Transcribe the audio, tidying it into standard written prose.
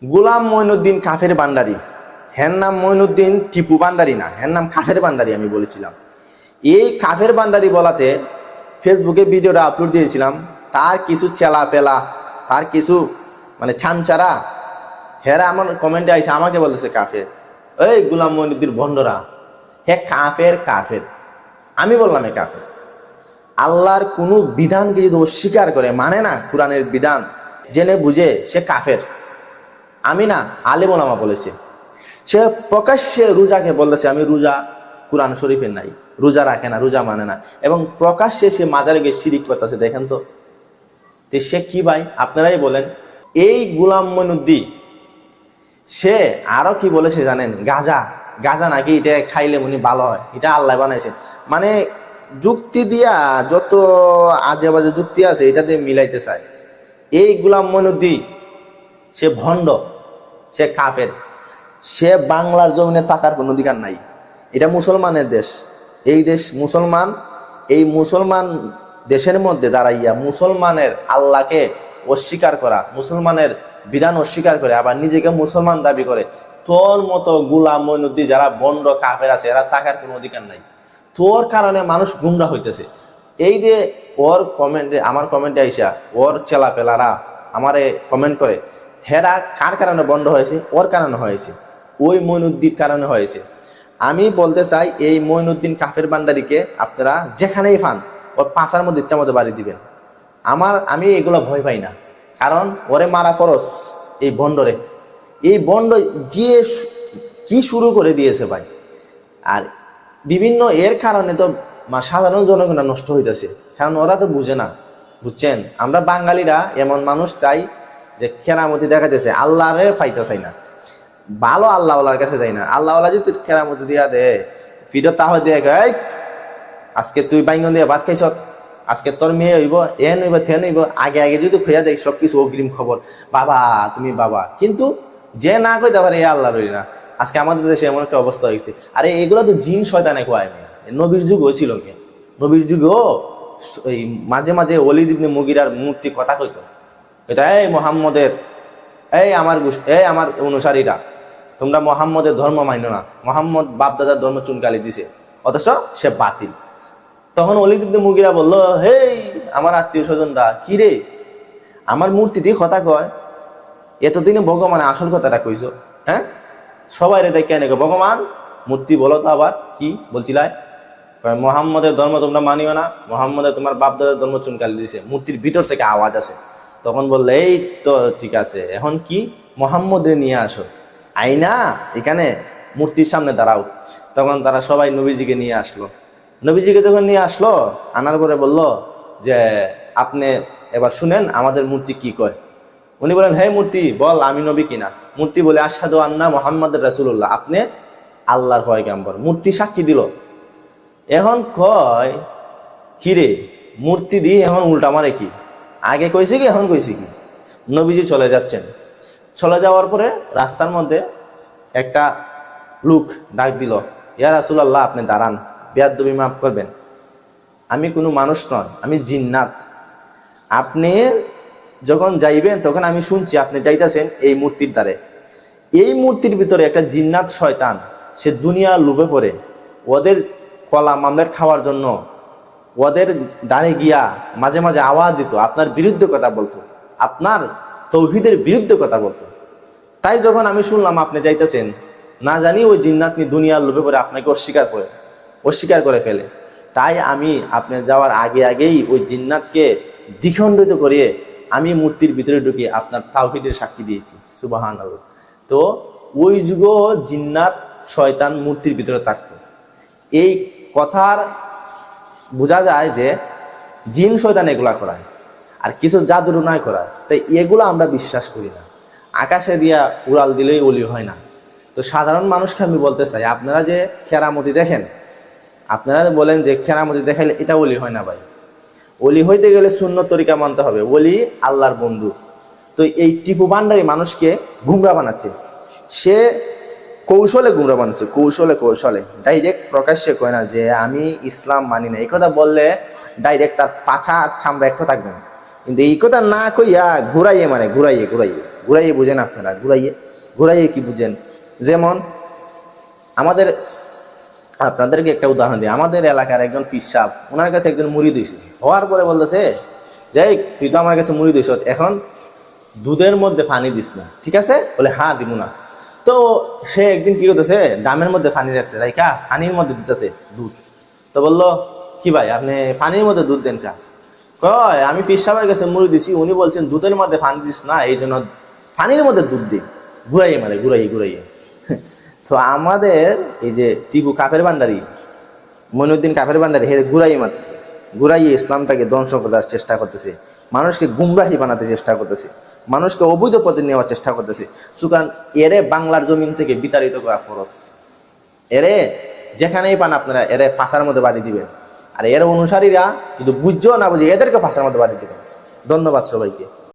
গোলাম মঈনুদ্দিন কাফের ভান্ডারী। হ্যার নাম মঈনুদ্দিন টিপু ভান্ডারী না, হ্যার নাম কাফের ভান্ডারী। আমি বলেছিলাম এই কাফের ভান্ডারী বলাতে ফেসবুকে ভিডিওটা আপলোড দিয়েছিলাম। তার কিছু চেলা পেলা, তার কিছু ছানচারা হেরা আমার কমেন্টে আইসে আমাকে বলতেছে কাফের। এই গোলাম মঈনুদ্দিন ভণ্ডরা, হে কাফের কাফের। আমি বললাম এ কাফের। আল্লাহর কোনো বিধানকে যদি অস্বীকার করে, মানে না কোরআনের বিধান, জেনে বুঝে সে কাফের। আমি না, আলেম ওলামা বলেছে। সে প্রকাশ্যে রোজাকে বলতেছে আমি রোজা কোরআন শরীফের নাই, রোজা রাখে না, রোজা মানে না, এবং প্রকাশ্যে সে মাজারে গিয়ে শিরিক করতেছে। দেখেন তো সে কি ভাই, আপনারাই বলেন। এই গোলাম মঈনুদ্দিন সে আরো কি বলেছে জানেন? গাঁজা গাঁজা নাকি এটা খাইলে উনি ভালো হয়, এটা আল্লাহ বানাইছে। যুক্তি দিয়া যত আজে বাজে যুক্তি আছে এটা দিয়ে মিলাইতে চায়। এই গোলাম মঈনুদ্দিন সে ভণ্ড, সে কাফের। সে বাংলার জমিনে থাকার কোনো অধিকার নাই। এটা মুসলমানের দেশ, এই দেশ মুসলমান। এই মুসলমান দেশের মধ্যে দাঁড়াইয়া মুসলমানের আল্লাহকে অস্বীকার করা, মুসলমানের বিধান অস্বীকার করে আবার নিজেকে মুসলমান দাবি করে, তোর মতো গোলাম মঈনুদ্দিন যারা বন্ড কাফের আছে এরা থাকার কোনো অধিকার নাই। তোর কারণে মানুষ গুমরা হইতেছে। এই যে ওর কমেন্টে, আমার কমেন্টে আইসা ওর চেলা পেলারা আমারে কমেন্ট করে, হেরা কার কারণে বন্ধ হয়েছে? ওর কারণে হয়েছে, ওই মঈনুদ্দিন কারণে হয়েছে। আমি বলতে চাই এই মঈনুদ্দিন কাফের ভান্ডারীকে আপনারা যেখানেই পান ওর পাশার মধ্যে ইচ্ছা মতো বাড়ি দিবেন। আমি এগুলো ভয় পাই না, কারণ ওরে মারা ফরজ। এই বন্ডরে, এই বন্ড যে কি শুরু করে দিয়েছে ভাই। আর বিভিন্ন এর কারণে তো সাধারণ জনগণ নষ্ট হইতেছে, কারণ ওরা তো বুঝে না। বুঝছেন, আমরা বাঙালিরা এমন মানুষ চাই যে কেরামতি দেখাতেছে, আল্লাহরে পাইতে চাই না, ভালো আল্লাহওয়ালার কাছে যাই না। আল্লাহওয়ালা যদি কেরামতি দিয়া দে ফিরো, তাহলে দিয়ে আজকে তুই বাইঙ্গন দিয়ে ভাত খাইছ, আজকে তোর মেয়ে হইব, এ নইব তে নইব, আগে আগে যদি খুঁয়া দেখ সবকিছু অগ্রিম খবর, বাবা তুমি বাবা। কিন্তু যে না কইতে পারে এ আল্লাহ রই না। আজকে আমাদের দেশে এমন একটা অবস্থা হয়েছে। আরে এগুলো তো জিন শয়তানে কয় মেয়ে। নবীর যুগ হয়েছিল মেয়ে, নবীর যুগেও ওই মাঝে মাঝে ওলীদ ইবনে মুগীরার মূর্তি কথা কইতো, এটা এই মোহাম্মদের, এই আমার অনুসারীরা, তোমরা মোহাম্মদের ধর্ম মাইনো না, মোহাম্মদ বাপদাদার ধর্ম চুনকালি দিছে, অথচ সে বাতিল। তখন ওলীদ ইবনে মুগীরা বললো, হেই আমার আত্মীয় স্বজনরা, কি রে আমার মূর্তি দিয়ে কথা কয়, এতদিনে ভগবানের আসল কথাটা কইছো? হ্যাঁ, সবাই রে দেখ কেন ভগবান মূর্তি বলো তো আবার কি বলছিলাই? মোহাম্মদের ধর্ম তোমরা মানিও না, মোহাম্মদের তোমার বাপদাদার ধর্ম চুনকালি দিছে। মূর্তির ভিতর থেকে আওয়াজ আছে। তখন বললে এই তো ঠিক আছে, এখন কি মোহাম্মদের নিয়ে আসো, আইনা এখানে মূর্তির সামনে দাঁড়াও। তখন তারা সবাই নবীজিকে নিয়ে আসলো। নবীজিকে যখন নিয়ে আসলো, আনার পরে বলল যে আপনি এবার শুনেন আমাদের মূর্তি কি কয়। উনি বলেন, হে মূর্তি বল আমি নবী কিনা। মূর্তি বলে, আশহাদু আন্না মুহাম্মাদুর রাসূলুল্লাহ, আপনি আল্লাহর পয়গম্বর। মূর্তি সাক্ষী দিল। এখন কয় কিরে মূর্তি দিয়ে এখন উল্টা মারে কি? আগে কইছে কি এখন কইছে কি? নবীজি চলে যাচ্ছেন। চলে যাওয়ার পরে রাস্তার মধ্যে একটা লোক ডাক দিল, ইয়া রাসূলুল্লাহ আপনি দাঁড়ান, বেয়াদবি মাফ করবেন, আমি কোনো মানুষ নয়, আমি জিন্নাত। আপনি যখন যাইবেন তখন আমি শুনছি আপনি যাইতেছেন এই মূর্তির দ্বারে। এই মূর্তির ভিতরে একটা জিন্নাত শয়তান, সে দুনিয়ার লোভে পড়ে ওদের কলা মামলেট খাওয়ার জন্য ওদের ডানে গিয়া মাঝে মাঝে আওয়াজ দিত, আপনার বিরুদ্ধে কথা বলতো, আপনার তৌহিদের বিরুদ্ধে কথা বলতো। তাই যখন আমি শুনলাম আপনি যাইতেছেন, না জানি ওই জিন্নাতনি দুনিয়ার লোভে পড়ে আপনাকে অস্বীকার করে ফেলে। তাই আমি আপনি যাওয়ার আগে আগেই ওই জিন্নাতকে দ্বিখণ্ডিত করিয়ে আমি মূর্তির ভিতরে ঢুকে আপনার তাওহীদের সাক্ষী দিয়েছি। সুবহানাল্লাহ। তো ওই যুগও জিন্নাত শয়তান মূর্তির ভিতরে থাকতো। এই কথার বোঝা যায় যে জিন শয়তান এগুলা করায়, আর কিছু জাদুর নয় করায়। তাই এগুলো আমরা বিশ্বাস করি না। আকাশে দিয়া উড়াল দিলেই ওলি হয় না। তো সাধারণ মানুষকে আমি বলতে চাই, আপনারা যে কেরামতি দেখেন, আপনারা বলেন যে কেরামতি দেখাইলে এটা ওলি হয় না ভাই। ওলি হইতে গেলে সুন্নত তরিকা মানতে হবে। ওলি আল্লাহর বন্ধু। তো এই টিপু ভান্ডারী মানুষকে গুমরা বানাচ্ছে, সে কৌশলে গুমরা বানাচ্ছে, কৌশলে। ডাইরেক্ট প্রকাশ্যে কয় না যে আমি ইসলাম মানি না। এই কথা বললে ডাইরেক্ট তার পাছা চামড়া একটা থাকবে না, কিন্তু এই কথা না কইয়া ঘুরাইয়ে ঘুরাইয়ে ঘুরাইয়ে বুঝেন আপনারা, ঘুরাইয়ে কি বুঝেন? যেমন আমাদের, আপনাদেরকে একটা উদাহরণ দিই। আমাদের এলাকার একজন পিসাব, ওনার কাছে একজন মুরিদ হয়েছে, হওয়ার পরে বলতেছে যে তুই তো আমার কাছে মুরিদ হয়েছ, এখন দুধের মধ্যে পানি দিস না, ঠিক আছে? বলে হ্যাঁ দিব না। তো সে একদিন কি করতেছে, ডামের মধ্যে পানি রাখছে, রাইকা পানির মধ্যে দিতেছে দুধ। তো বললো কি ভাই আপনি পানির মধ্যে দুধ দেন কা? কয় আমি পিসাবের কাছে মুড়ি দিছি, উনি বলছেন দুধের মধ্যে পানি দিস না, এই জন্য পানির মধ্যে দুধ দিই। ঘুরাইয়ে মানে ঘুরাইয়ে তো আমাদের এই যে টিপু কাফের ভান্ডারি, মইনুদ্দিন কাফের ভান্ডারি, হে ঘুরাইয়ে ইসলামটাকে ধ্বংস করার চেষ্টা করতেছে, মানুষকে গুমরাহি বানাতে চেষ্টা করতেছে, মানুষকে অবৈধ পথে নেওয়ার চেষ্টা করতেছে। সুতরাং এরে বাংলার জমিন থেকে বিতাড়িত করা ফরজ। এরে যেখানেই পান আপনারা এরে ফাঁসার মধ্যে বাড়ি দিবেন, আর এর অনুসারীরা যদি বুঝছেও না বুঝে এদেরকে ফাঁসার মধ্যে বাড়ি দিবেন। ধন্যবাদ সবাইকে।